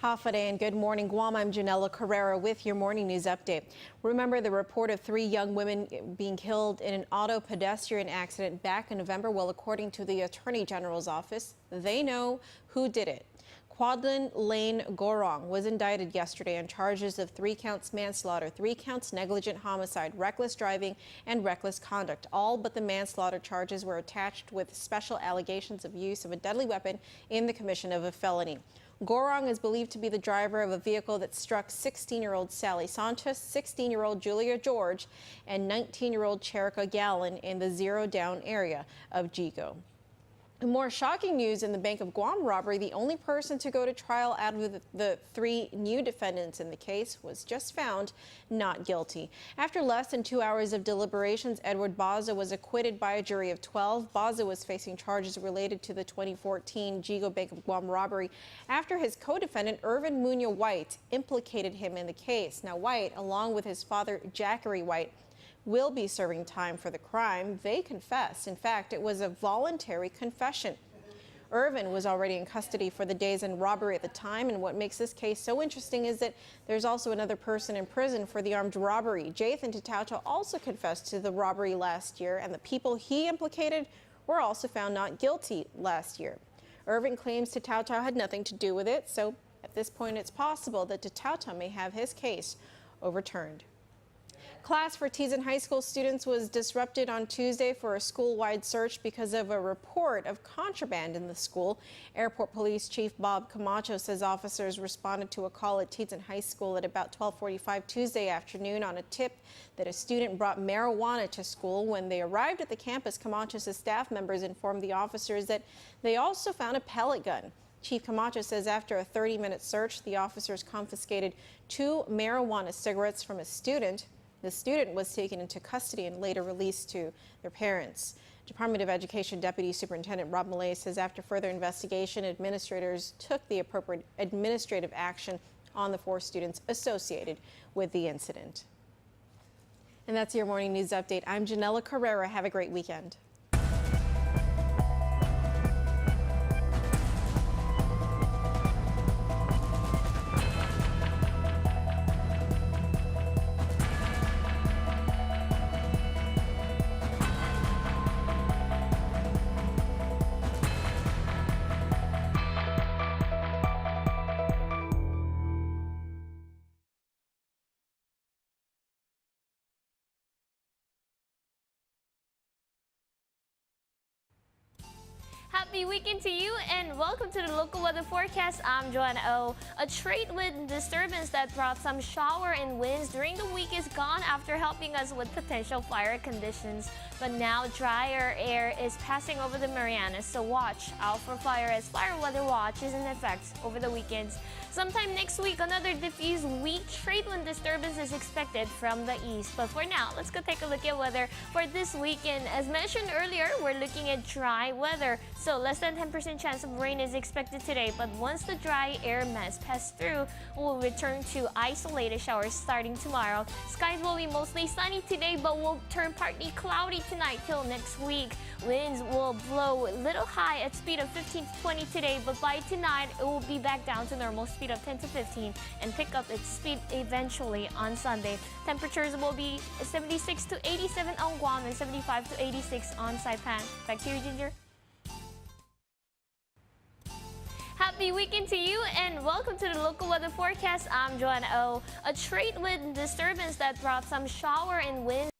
Hafade and good morning, Guam. I'm Janella Carrera with your morning news update. Remember the report of 3 young women being killed in an auto pedestrian accident back in November? Well, according to the Attorney General's office, they know who did it. Quadlin Lane Gorong was indicted yesterday on charges of 3 counts manslaughter, 3 counts negligent homicide, reckless driving, and reckless conduct. All but the manslaughter charges were attached with special allegations of use of a deadly weapon in the commission of a felony. Gorong is believed to be the driver of a vehicle that struck 16-year-old Sally Sanchez, 16-year-old Julia George, and 19-year-old Cherika Gallon in the Zero Down area of Jigo. More shocking news in the Bank of Guam robbery. The only person to go to trial out of the 3 new defendants in the case was just found not guilty. After less than 2 hours of deliberations, Edward Baza was acquitted by a jury of 12. Baza was facing charges related to the 2014 Jigo Bank of Guam robbery after his co-defendant, Irvin Munoz White, implicated him in the case. Now, White, along with his father, Jackery White, will be serving time for the crime. They confessed. In fact, it was a voluntary confession. Irvin was already in custody for the days in robbery at the time, and what makes this case so interesting is that there's also another person in prison for the armed robbery. Jathan Tatauta also confessed to the robbery last year, and the people he implicated were also found not guilty last year. Irvin claims Tatauta had nothing to do with it, so at this point it's possible that Tatauta may have his case overturned. Class for Teasan High School students was disrupted on Tuesday for a school-wide search because of a report of contraband in the school. Airport Police Chief Bob Camacho says officers responded to a call at Teasan High School at about 12:45 Tuesday afternoon on a tip that a student brought marijuana to school. When they arrived at the campus, Camacho says staff members informed the officers that they also found a pellet gun. Chief Camacho says after a 30-minute search, the officers confiscated 2 marijuana cigarettes from a student. The student was taken into custody and later released to their parents. Department of Education Deputy Superintendent Rob Millay says after further investigation, administrators took the appropriate administrative action on the 4 students associated with the incident. And that's your morning news update. I'm Janella Carrera. Have a great weekend. Happy weekend to you and welcome to the local weather forecast. I'm Joanna O. A trade wind disturbance that brought some shower and winds during the week is gone after helping us with potential fire conditions. But now drier air is passing over the Marianas, so watch out for fire as fire weather watch is in effect over the weekends. Sometime next week, another diffuse weak trade wind disturbance is expected from the east. But for now, let's go take a look at weather for this weekend. As mentioned earlier, we're looking at dry weather. So less than 10% chance of rain is expected today. But once the dry air mass passes through, we'll return to isolated showers starting tomorrow. Skies will be mostly sunny today, but will turn partly cloudy tonight till next week. Winds will blow a little high at speed of 15 to 20 today, but by tonight, it will be back down to normal speed of 10 to 15 and pick up its speed eventually on Sunday. Temperatures will be 76 to 87 on Guam and 75 to 86 on Saipan. Back to you, Ginger. Happy weekend to you and welcome to the local weather forecast. I'm Joanna O. A trade wind disturbance that brought some shower and winds